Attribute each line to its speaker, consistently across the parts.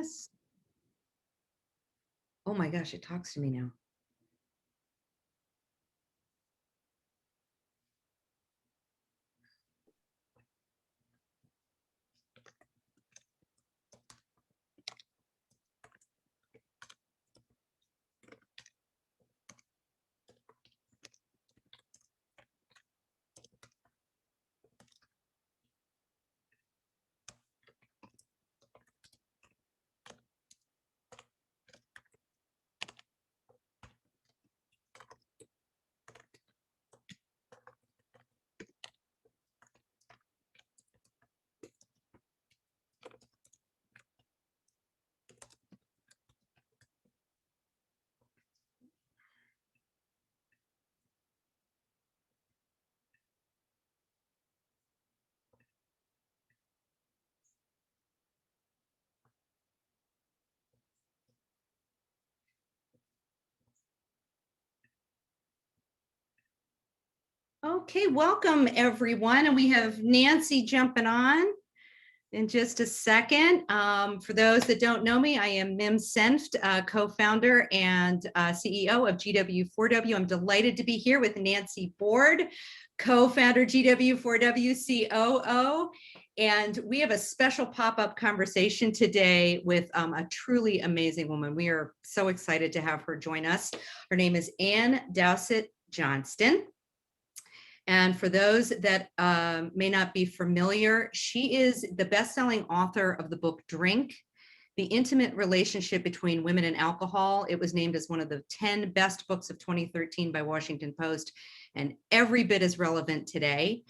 Speaker 1: this? Oh my gosh, it talks to me now. Okay, welcome everyone. And we have Nancy jumping on in just a second. For those that don't know me, I am Mim Senft, co-founder and CEO of GW4W. I'm delighted to be here with Nancy Board, co-founder GW4W COO. And we have a special pop-up conversation today with a truly amazing woman. We are so excited to have her join us. Her name is Dowsett Johnston. And for those that may not be familiar, she is the best-selling author of the book Drink, The Intimate Relationship Between Women and Alcohol. It was named as one of the 10 best books of 2013 by Washington Post, and every bit as relevant today.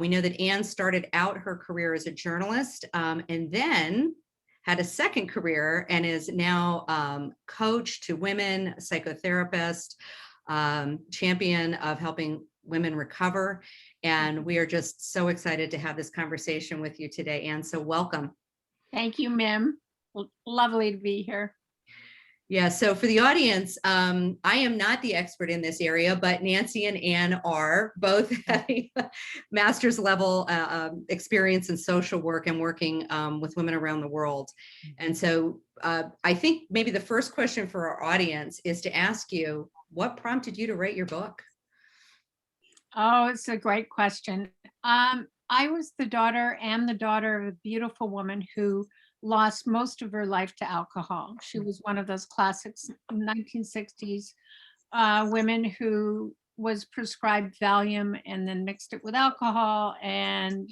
Speaker 1: We know that Anne started out her career as a journalist and then had a second career and is now coach to women, psychotherapist, champion of helping women recover. And we are just so excited to have this conversation with you today, Anne. So welcome.
Speaker 2: Thank you, Mim. Lovely to be here.
Speaker 1: Yeah, so for the audience, I am not the expert in this area, but Nancy and Anne are both having master's level experience in social work and working with women around the world. And so I think maybe the first question for our audience is to ask you, what prompted you to write your book?
Speaker 2: Oh, it's a great question. I was the daughter of a beautiful woman who lost most of her life to alcohol. She was one of those classics 1960s women who was prescribed Valium and then mixed it with alcohol and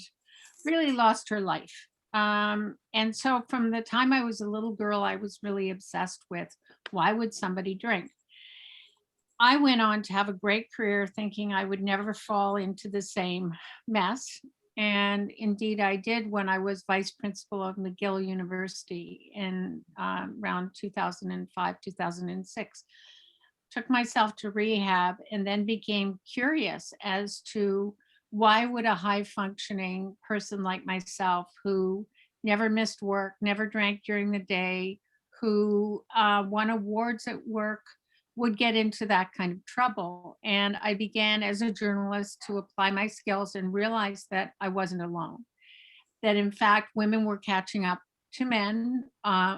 Speaker 2: really lost her life. And so from the time I was a little girl, I was really obsessed with why would somebody drink? I went on to have a great career thinking I would never fall into the same mess. And indeed I did when I was vice principal of McGill University in around 2005, 2006. Took myself to rehab and then became curious as to why would a high functioning person like myself who never missed work, never drank during the day, who won awards at work, would get into that kind of trouble. And I began as a journalist to apply my skills and realize that I wasn't alone. That in fact, women were catching up to men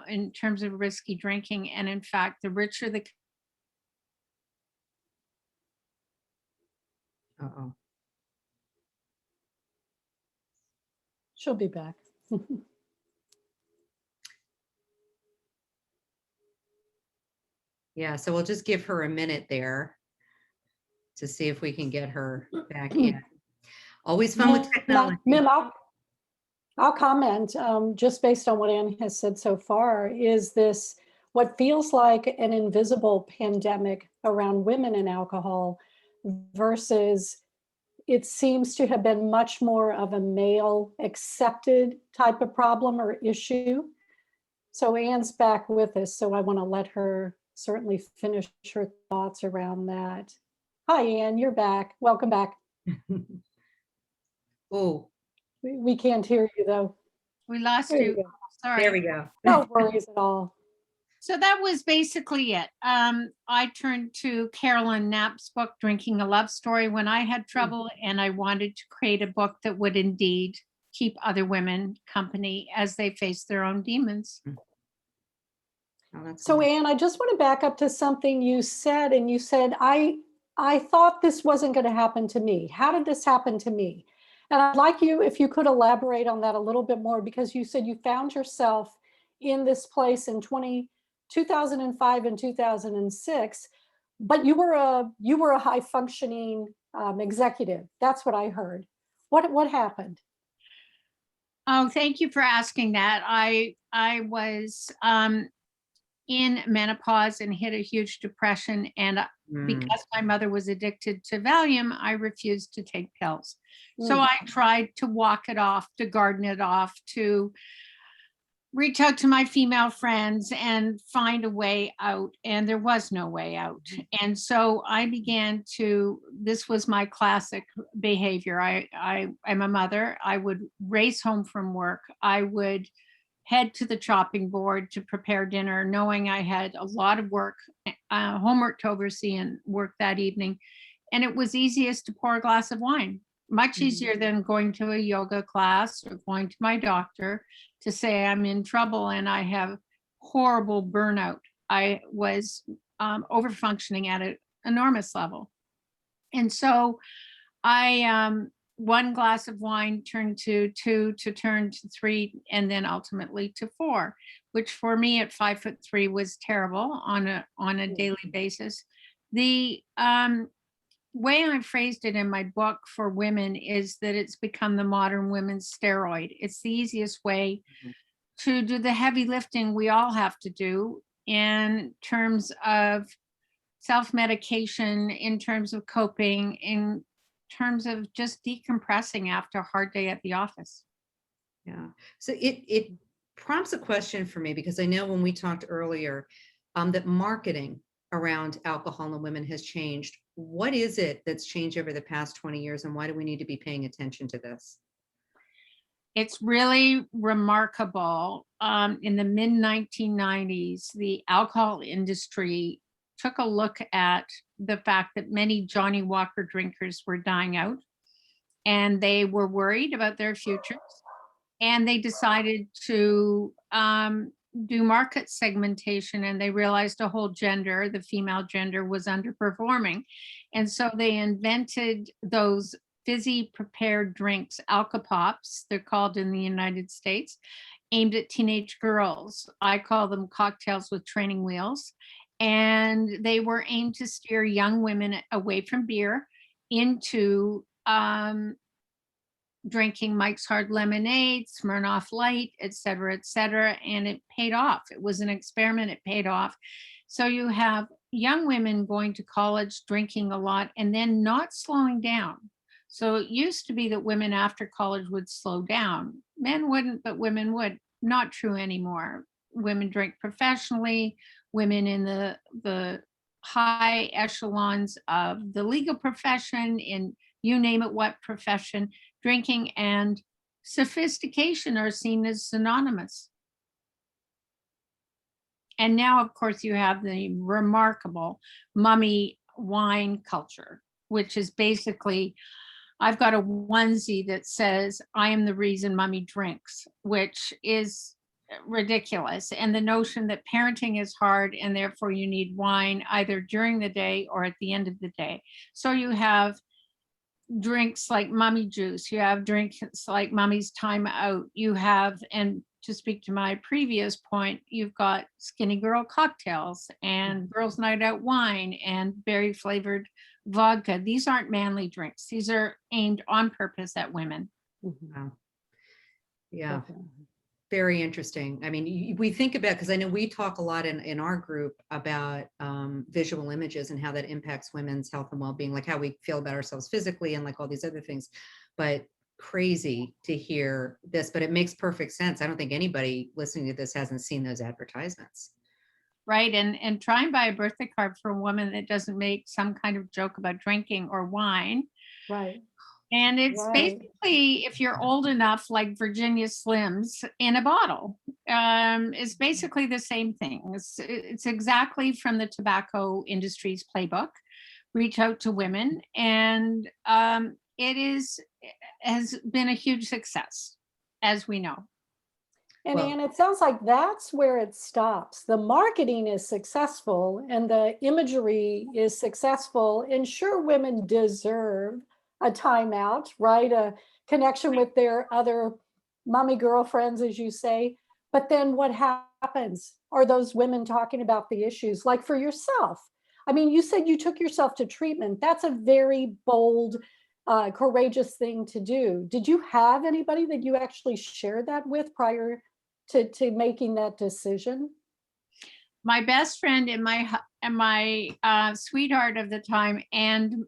Speaker 2: in terms of risky drinking. And in fact, the richer the
Speaker 1: Uh-oh.
Speaker 3: She'll be back.
Speaker 1: Yeah, so we'll just give her a minute there to see if we can get her back in. Always fun with technology.
Speaker 3: Mim, I'll comment just based on what Anne has said so far. Is this what feels like an invisible pandemic around women and alcohol versus it seems to have been much more of a male accepted type of problem or issue? So Anne's back with us, so I want to let her certainly finish her thoughts around that. Hi, Anne, you're back. Welcome back.
Speaker 1: Oh,
Speaker 3: We can't hear you though.
Speaker 2: we lost
Speaker 3: There you
Speaker 2: you.
Speaker 3: go.
Speaker 2: Sorry.
Speaker 1: there we go.
Speaker 3: No worries at all.
Speaker 2: So that was basically it. I turned to Carolyn Knapp's book, Drinking a Love Story, when I had trouble, and I wanted to create a book that would indeed keep other women company as they face their own demons.
Speaker 1: Oh, that's
Speaker 3: So
Speaker 1: good.
Speaker 3: Anne, I just want to back up to something you said, and you said, I thought this wasn't going to happen to me. How did this happen to me? And I'd like you, if you could elaborate on that a little bit more, because you said you found yourself in this place in 2005 and 2006, but you were a high functioning executive. That's what I heard. What happened?
Speaker 2: Oh, thank you for asking that. I was in menopause and hit a huge depression, and
Speaker 1: Mm,
Speaker 2: because my mother was addicted to Valium, I refused to take pills. So
Speaker 3: Mm.
Speaker 2: I tried to walk it off, to garden it off, to reach out to my female friends and find a way out, and there was no way out. And so I began to, this was my classic behavior. I'm a mother. I would race home from work. I would head to the chopping board to prepare dinner, knowing I had a lot of work, homework to oversee and work that evening. And it was easiest to pour a glass of wine, much easier than going to a yoga class or going to my doctor to say I'm in trouble and I have horrible burnout. I was over functioning at an enormous level. And so one glass of wine turned to two, to turn to three, and then ultimately to four, which for me at 5'3" was terrible on a daily basis. The way I phrased it in my book for women is that it's become the modern women's steroid. It's the easiest way to do the heavy lifting we all have to do in terms of self-medication, in terms of coping, in terms of just decompressing after a hard day at the office.
Speaker 1: yeah. So it prompts a question for me, because I know when we talked earlier, that marketing around alcohol and women has changed. What is it that's changed over the past 20 years, and why do we need to be paying attention to this?
Speaker 2: It's really remarkable. In the mid 1990s, the alcohol industry took a look at the fact that many Johnny Walker drinkers were dying out, and they were worried about their futures. And they decided to do market segmentation, and they realized a whole gender, the female gender, was underperforming. And so they invented those fizzy prepared drinks, alcopops, they're called in the United States, aimed at teenage girls. I call them cocktails with training wheels. And they were aimed to steer young women away from beer into drinking Mike's Hard Lemonade, Smirnoff Light, et cetera, et cetera. And it paid off. It was an experiment. It paid off. So you have young women going to college, drinking a lot, and then not slowing down. So it used to be that women after college would slow down. Men wouldn't, but women would. Not true anymore. Women drink professionally. Women in the high echelons of the legal profession, in you name it, what profession, drinking and sophistication are seen as synonymous. And now, of course, you have the remarkable mummy wine culture, which is basically, I've got a onesie that says, I am the reason mommy drinks, which is ridiculous. And the notion that parenting is hard and therefore you need wine either during the day or at the end of the day. So you have drinks like mommy juice, you have drinks like mommy's time out, you have, and to speak to my previous point, you've got skinny girl cocktails and girls night out wine and berry flavored vodka. These aren't manly drinks. These are aimed on purpose at women.
Speaker 1: Wow. Yeah.
Speaker 3: Definitely.
Speaker 1: Very interesting. I mean, we think about, because I know we talk a lot in our group about visual images and how that impacts women's health and well-being, like how we feel about ourselves physically and like all these other things. But crazy to hear this, but it makes perfect sense. I don't think anybody listening to this hasn't seen those advertisements.
Speaker 2: Right. And try and buy a birthday card for a woman that doesn't make some kind of joke about drinking or wine.
Speaker 3: Right.
Speaker 2: And it's
Speaker 3: Right.
Speaker 2: basically, if you're old enough, like Virginia Slims in a bottle, it's basically the same thing. It's exactly from the tobacco industry's playbook. Reach out to women, and has been a huge success, as we know.
Speaker 3: And
Speaker 1: Well,
Speaker 3: Anne, it sounds like that's where it stops. The marketing is successful and the imagery is successful. And sure, women deserve a timeout, right? A connection with their other mommy girlfriends, as you say. But then what happens? Are those women talking about the issues? Like for yourself? I mean, you said you took yourself to treatment. That's a very bold, courageous thing to do. Did you have anybody that you actually shared that with prior to making that decision?
Speaker 2: My best friend and my sweetheart of the time, and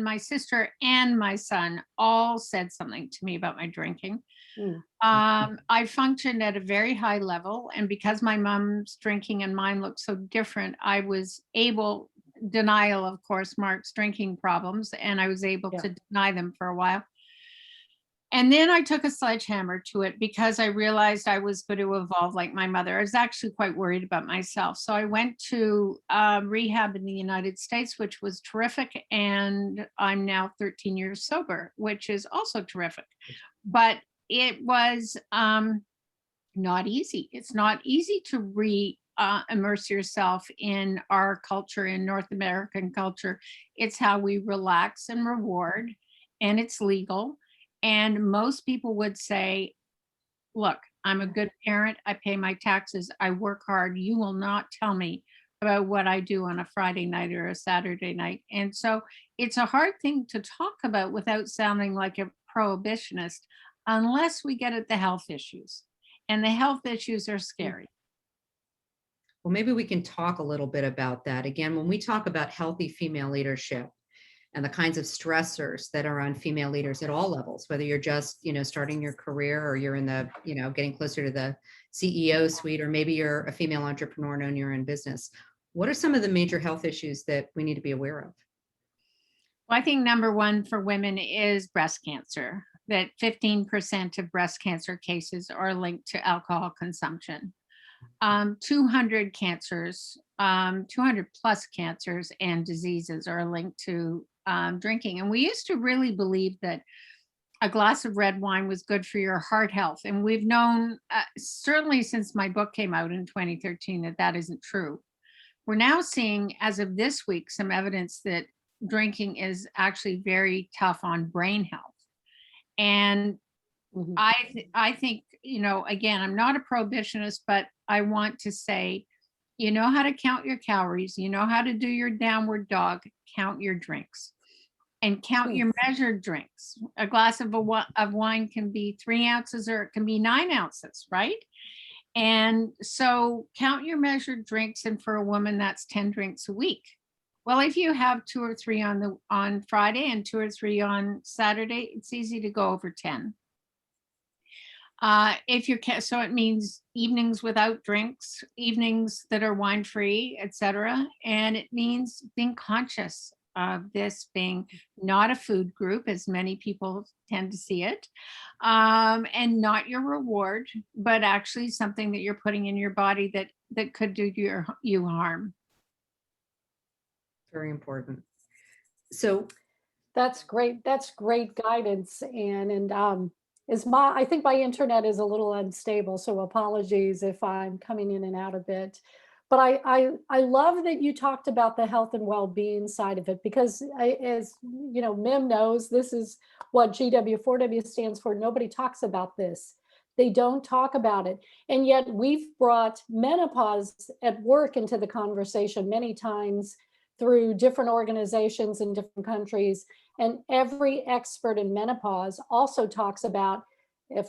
Speaker 2: my sister and my son all said something to me about my drinking.
Speaker 3: Mm.
Speaker 2: I functioned at a very high level, and because my mom's drinking and mine looked so different, I was able, denial, of course, Mark's drinking problems, and I was able
Speaker 3: Yeah.
Speaker 2: to deny them for a while. And then I took a sledgehammer to it because I realized I was going to evolve like my mother. I was actually quite worried about myself. So I went to rehab in the United States, which was terrific. And I'm now 13 years sober, which is also terrific. But it was not easy. It's not easy to immerse yourself in our culture, in North American culture. It's how we relax and reward, and it's legal. And most people would say, look, I'm a good parent. I pay my taxes. I work hard. You will not tell me about what I do on a Friday night or a Saturday night. And so it's a hard thing to talk about without sounding like a prohibitionist, unless we get at the health issues. And the health issues are scary.
Speaker 1: well, maybe we can talk a little bit about that. Again, when we talk about healthy female leadership and the kinds of stressors that are on female leaders at all levels, whether you're just, starting your career or you're in the, getting closer to the CEO suite, or maybe you're a female entrepreneur and own your own business. What are some of the major health issues that we need to be aware of?
Speaker 2: Well, I think number one for women is breast cancer, that 15% of breast cancer cases are linked to alcohol consumption. 200 cancers, 200 plus cancers and diseases are linked to drinking. And we used to really believe that a glass of red wine was good for your heart health. And we've known, certainly since my book came out in 2013, that that isn't true. We're now seeing, as of this week, some evidence that drinking is actually very tough on brain health. And
Speaker 3: Mhm.
Speaker 2: I think, again, I'm not a prohibitionist, but I want to say, you know how to count your calories, you know how to do your downward dog, count your drinks and count your measured drinks. A glass of wine can be 3 ounces or it can be 9 ounces, right? And so count your measured drinks. And for a woman, that's 10 drinks a week. Well, if you have 2 or 3 on Friday and 2 or 3 on Saturday, it's easy to go over 10. If you're so it means evenings without drinks, evenings that are wine free, etc. And it means being conscious of this being not a food group, as many people tend to see it, and not your reward, but actually something that you're putting in your body that could do you harm.
Speaker 1: Very important. So
Speaker 3: That's great. That's great guidance, Anne. And I think my internet is a little unstable, so apologies if I'm coming in and out a bit. But I love that you talked about the health and well-being side of it, because as Mim knows, this is what GW4W stands for. Nobody talks about this. They don't talk about it. And yet we've brought menopause at work into the conversation many times through different organizations in different countries. And every expert in menopause also talks about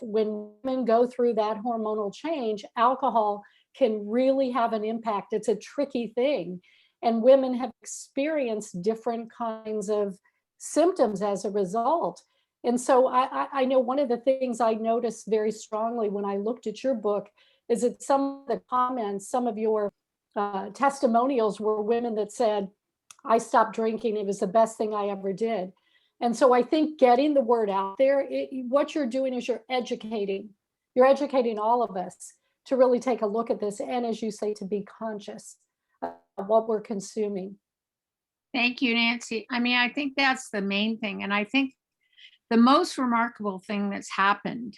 Speaker 3: when women go through that hormonal change, alcohol can really have an impact. It's a tricky thing. And women have experienced different kinds of symptoms as a result. And so I know one of the things I noticed very strongly when I looked at your book is that some of the comments, some of your testimonials were women that said, I stopped drinking. It was the best thing I ever did. And so I think getting the word out there, what you're doing is you're educating all of us to really take a look at this. And as you say, to be conscious of what we're consuming.
Speaker 2: Thank you, Nancy. I mean, I think that's the main thing. And I think the most remarkable thing that's happened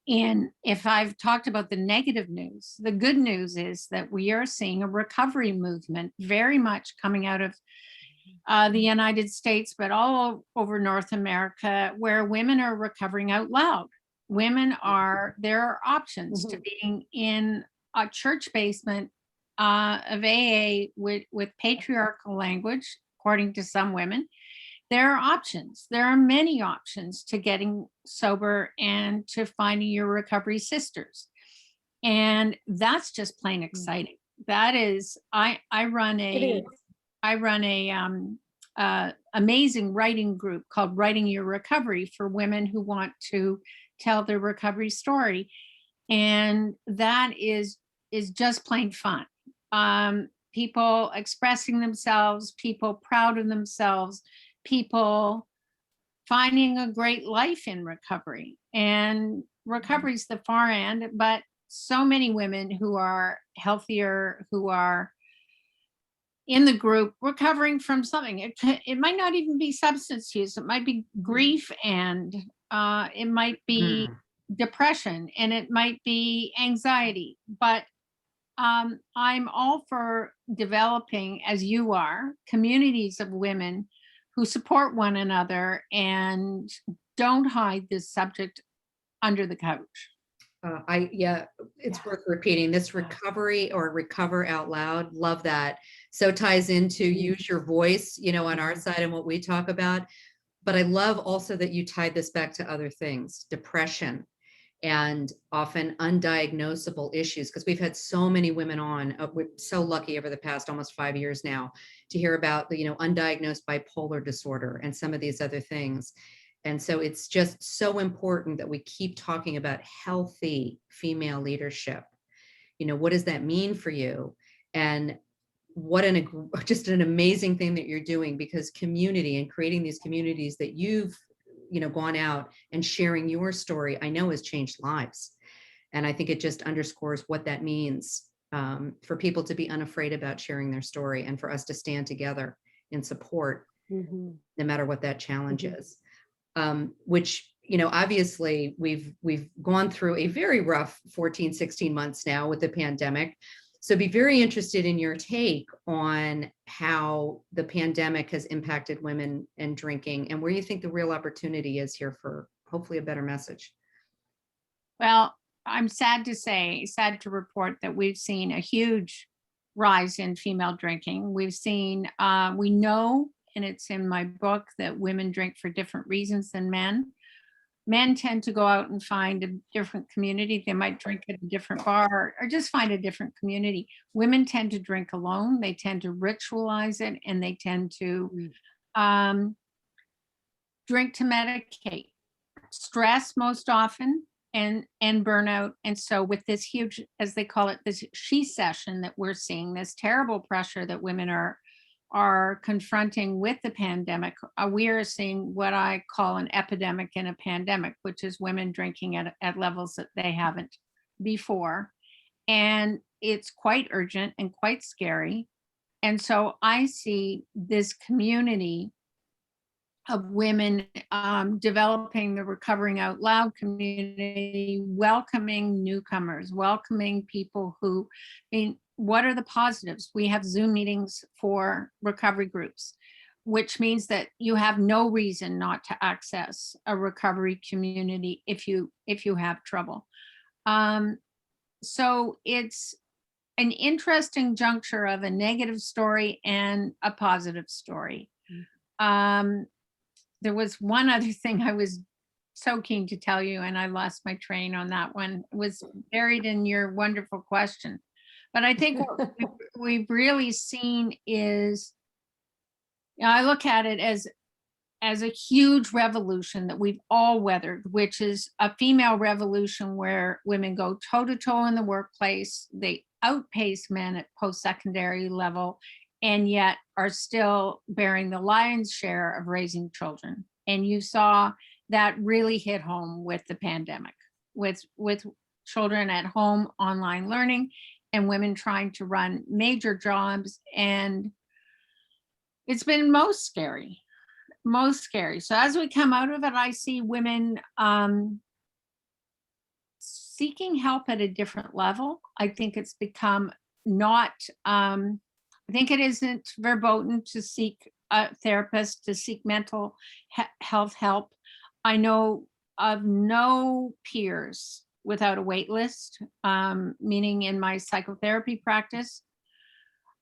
Speaker 2: And if I've talked about the negative news, the good news is that we are seeing a recovery movement very much coming out of the United States, but all over North America, where women are recovering out loud. There are options to being in a church basement of AA with patriarchal language, according to some women. There are options. There are many options to getting sober and to finding your recovery sisters. And that's just plain exciting. That is, I run a amazing writing group called Writing Your Recovery for women who want to tell their recovery story. And that is just plain fun. People expressing themselves, people proud of themselves, people finding a great life in recovery. And recovery is the far end, but so many women who are healthier, who are in the group recovering from something. It might not even be substance use. It might be grief, and it might be depression, and it might be anxiety. But I'm all for developing, as you are, communities of women who support one another and don't hide this subject under the couch.
Speaker 1: It's worth repeating. This recovery or recover out loud. Love that. So ties into use your voice, on our side and what we talk about. But I love also that you tied this back to other things, depression and often undiagnosable issues, because we've had so many women on. We're so lucky over the past almost 5 years now to hear about the, undiagnosed bipolar disorder and some of these other things. And so it's just so important that we keep talking about healthy female leadership. What does that mean for you? And what just an amazing thing that you're doing, because community and creating these communities that you've gone out and sharing your story, I know has changed lives. And I think it just underscores what that means for people to be unafraid about sharing their story, and for us to stand together in support, no matter what that challenge is. Which, obviously we've gone through a very rough 14, 16 months now with the pandemic. So be very interested in your take on how the pandemic has impacted women and drinking, and where you think the real opportunity is here for hopefully a better message.
Speaker 2: Well, I'm sad to report that we've seen a huge rise in female drinking. We've seen, we know, and it's in my book, that women drink for different reasons than men. Men tend to go out and find a different community. They might drink at a different bar or just find a different community. Women tend to drink alone. They tend to ritualize it, and they tend to drink to medicate stress most often, and burnout. And so with this huge, as they call it, this she session that we're seeing, this terrible pressure that women are confronting with the pandemic, we are seeing what I call an epidemic in a pandemic, which is women drinking at levels that they haven't before. And it's quite urgent and quite scary. And so I see this community of women developing the Recovering Out Loud community, welcoming newcomers, welcoming people who, what are the positives? We have Zoom meetings for recovery groups, which means that you have no reason not to access a recovery community if you have trouble. So it's an interesting juncture of a negative story and a positive story. There was one other thing I was so keen to tell you, and I lost my train on that one. It was buried in your wonderful question. But I think what we've really seen is, I look at it as a huge revolution that we've all weathered, which is a female revolution where women go toe to toe in the workplace. They outpace men at post-secondary level, and yet are still bearing the lion's share of raising children. And you saw that really hit home with the pandemic, with children at home, online learning, and women trying to run major jobs. And it's been most scary. So as we come out of it, I see women seeking help at a different level. I think it's become not, I think it isn't verboten to seek a therapist, to seek mental health help. I know of no peers without a wait list, meaning in my psychotherapy practice.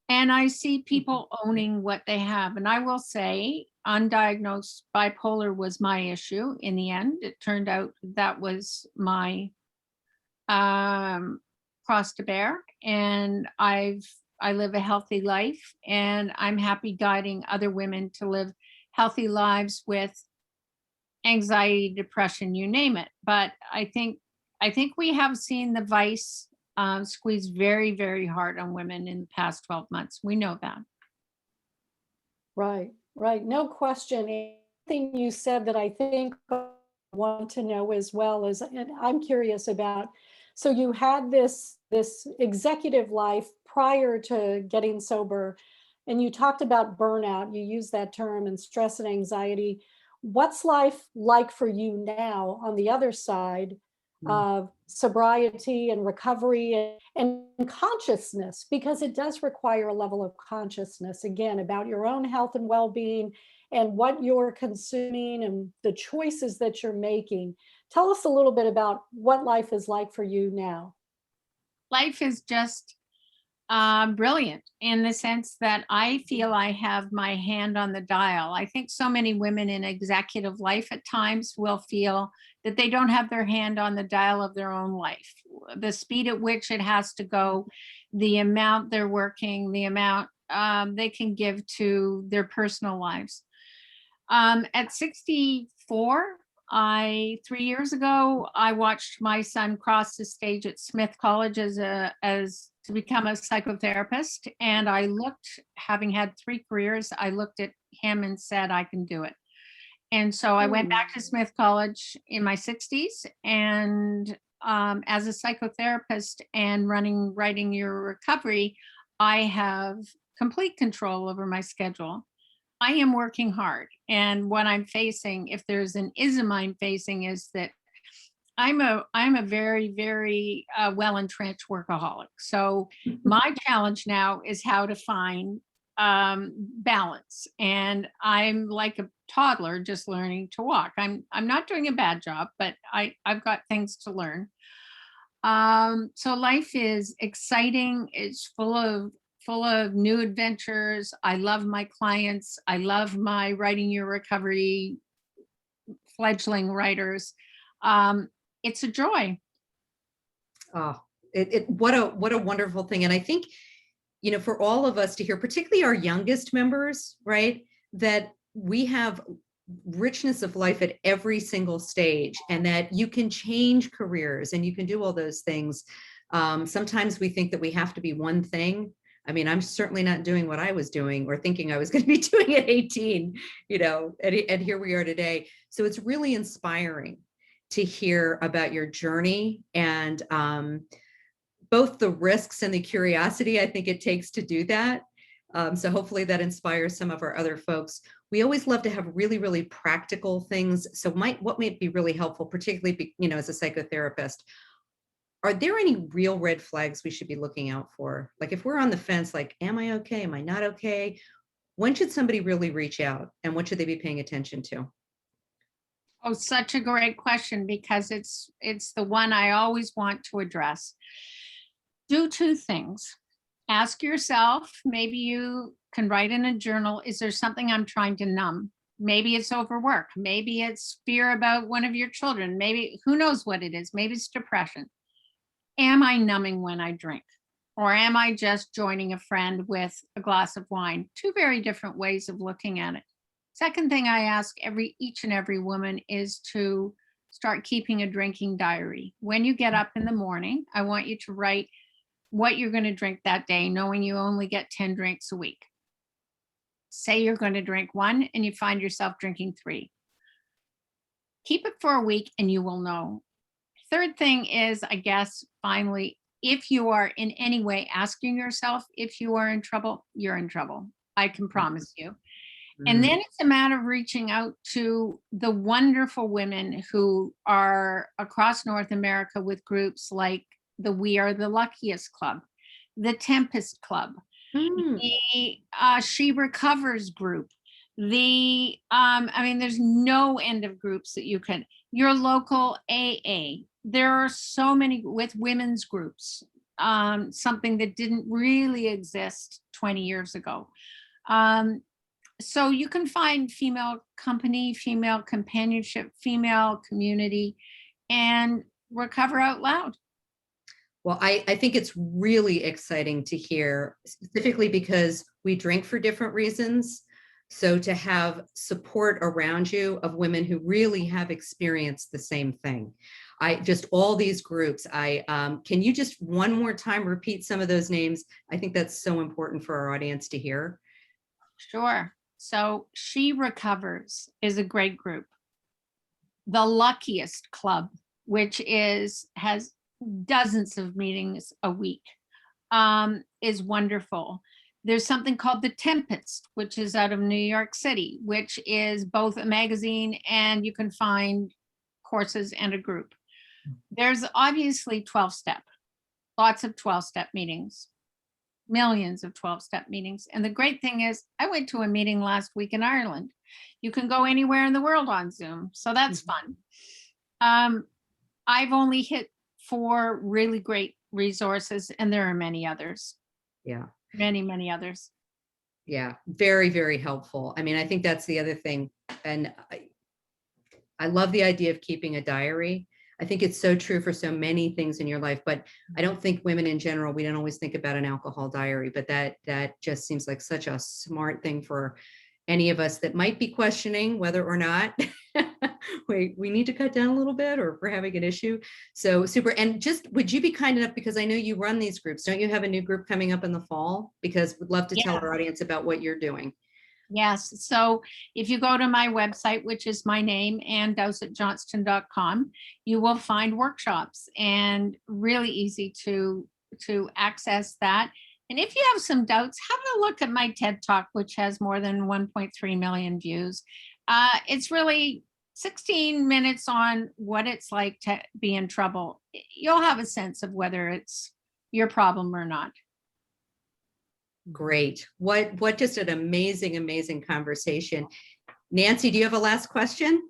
Speaker 2: And I see people owning what they have. And I will say, undiagnosed bipolar was my issue in the end. It turned out that was my cross to bear. And I live a healthy life, and I'm happy guiding other women to live healthy lives with anxiety, depression, you name it. But I think we have seen the vice squeeze very, very hard on women in the past 12 months. We know that.
Speaker 3: Right, right. No question. Anything you said that I think I want to know as well is, and I'm curious about, so you had this executive life prior to getting sober, and you talked about burnout. You used that term, and stress and anxiety. What's life like for you now on the other side of sobriety and recovery and consciousness? Because it does require a level of consciousness, again, about your own health and well-being and what you're consuming and the choices that you're making. Tell us a little bit about what life is like for you now.
Speaker 2: Life is just brilliant in the sense that I feel I have my hand on the dial. I think so many women in executive life at times will feel that they don't have their hand on the dial of their own life. The speed at which it has to go, the amount they're working, the amount they can give to their personal lives. At 64, 3 years ago, I watched my son cross the stage at Smith College as to become a psychotherapist. And I looked, having had 3 careers, I looked at him and said, I can do it. And so I went back to Smith College in my 60s, and as a psychotherapist and writing your recovery, I have complete control over my schedule. I am working hard. And what I'm facing, if there's an ism I'm facing, is that I'm a very, very well-entrenched workaholic. So my challenge now is how to find balance. And I'm like a toddler just learning to walk. I'm not doing a bad job, but I've got things to learn. So life is exciting. It's full of new adventures. I love my clients. I love my writing your recovery fledgling writers. It's a joy.
Speaker 1: Oh, what a wonderful thing. And I think, for all of us to hear, particularly our youngest members, right, that we have richness of life at every single stage, and that you can change careers and you can do all those things. Sometimes we think that we have to be one thing. I mean, I'm certainly not doing what I was doing or thinking I was going to be doing at 18, and here we are today. So it's really inspiring to hear about your journey, and both the risks and the curiosity I think it takes to do that. So hopefully that inspires some of our other folks. We always love to have really, really practical things. So what might be really helpful, particularly, as a psychotherapist, are there any real red flags we should be looking out for? Like if we're on the fence, like, am I okay? Am I not okay? When should somebody really reach out, and what should they be paying attention to?
Speaker 2: Oh, such a great question, because it's the one I always want to address. Do 2 things. Ask yourself, maybe you can write in a journal, is there something I'm trying to numb? Maybe it's overwork. Maybe it's fear about one of your children. Maybe, who knows what it is? Maybe it's depression. Am I numbing when I drink? Or am I just joining a friend with a glass of wine? 2 very different ways of looking at it. Second thing I ask each and every woman is to start keeping a drinking diary. When you get up in the morning, I want you to write what you're going to drink that day, knowing you only get 10 drinks a week. Say you're going to drink 1 and you find yourself drinking 3. Keep it for a week and you will know. Third thing is, I guess, finally, if you are in any way asking yourself if you are in trouble, you're in trouble. I can promise you. And then it's a matter of reaching out to the wonderful women who are across North America with groups like the We Are the Luckiest Club, the Tempest Club, the She Recovers group, there's no end of groups that you can, your local AA. There are so many with women's groups, something that didn't really exist 20 years ago. So you can find female company, female companionship, female community, and recover out loud.
Speaker 1: Well, I think it's really exciting to hear, specifically because we drink for different reasons. So to have support around you of women who really have experienced the same thing. All these groups, can you just one more time repeat some of those names? I think that's so important for our audience to hear.
Speaker 2: Sure. So She Recovers is a great group. The Luckiest Club, which has dozens of meetings a week, is wonderful. There's something called The Tempest, which is out of New York City, which is both a magazine and you can find courses and a group. There's obviously 12-step, lots of 12-step meetings, millions of 12-step meetings. And the great thing is I went to a meeting last week in Ireland. You can go anywhere in the world on Zoom. So that's fun. I've only hit 4 really great resources and there are many others.
Speaker 1: Yeah.
Speaker 2: Many, many others.
Speaker 1: Yeah. Very, very helpful. I mean, I think that's the other thing. And I love the idea of keeping a diary. I think it's so true for so many things in your life, but I don't think women in general, we don't always think about an alcohol diary, but that just seems like such a smart thing for any of us that might be questioning whether or not we need to cut down a little bit or if we're having an issue. So super. And just, would you be kind enough, because I know you run these groups, don't you have a new group coming up in the fall? Because we'd love to tell our audience about what you're doing.
Speaker 2: Yes. So if you go to my website, which is my name and dowsettjohnston.com, you will find workshops and really easy to access that. And if you have some doubts, have a look at my TED Talk, which has more than 1.3 million views. It's really 16 minutes on what it's like to be in trouble. You'll have a sense of whether it's your problem or not.
Speaker 1: Great. What just an amazing, amazing conversation. Nancy, do you have a last question?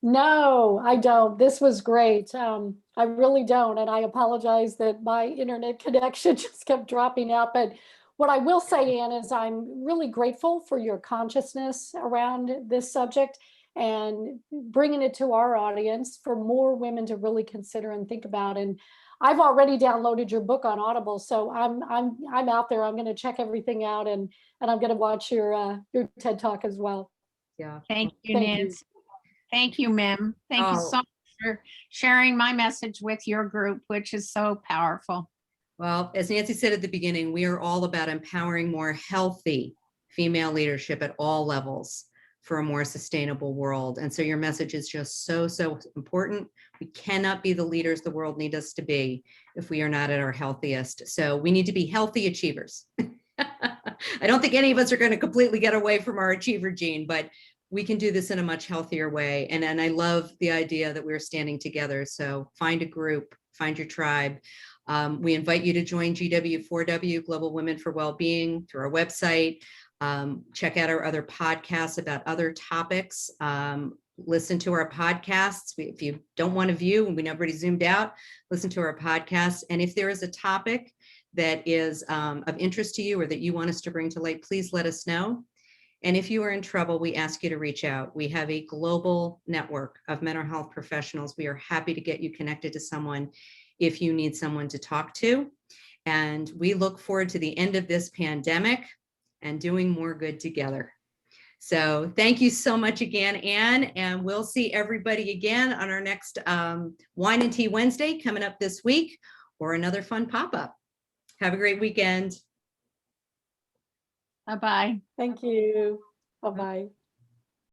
Speaker 3: No, I don't. This was great. I really don't. And I apologize that my internet connection just kept dropping out. But what I will say, Anne, is I'm really grateful for your consciousness around this subject and bringing it to our audience for more women to really consider and think about. And I've already downloaded your book on Audible, so I'm out there. I'm going to check everything out, and I'm going to watch your TED Talk as well.
Speaker 1: Yeah.
Speaker 2: Thank you, Nancy. Thank you, Mim. Thank you so much for sharing my message with your group, which is so powerful.
Speaker 1: Well, as Nancy said at the beginning, we are all about empowering more healthy female leadership at all levels for a more sustainable world. And so your message is just so, so important. We cannot be the leaders the world needs us to be if we are not at our healthiest. So we need to be healthy achievers. I don't think any of us are going to completely get away from our achiever gene, but we can do this in a much healthier way. And I love the idea that we're standing together. So find a group, find your tribe. We invite you to join GW4W, Global Women for Wellbeing, through our website. Check out our other podcasts about other topics. Listen to our podcasts. If you don't want to view, and we know everybody zoomed out, listen to our podcasts. And if there is a topic that is of interest to you or that you want us to bring to light, please let us know. And if you are in trouble, we ask you to reach out. We have a global network of mental health professionals. We are happy to get you connected to someone if you need someone to talk to. And we look forward to the end of this pandemic and doing more good together. So thank you so much again, Anne, and we'll see everybody again on our next Wine and Tea Wednesday coming up this week, or another fun pop-up. Have a great weekend.
Speaker 2: Bye-bye.
Speaker 3: Thank you. Bye-bye.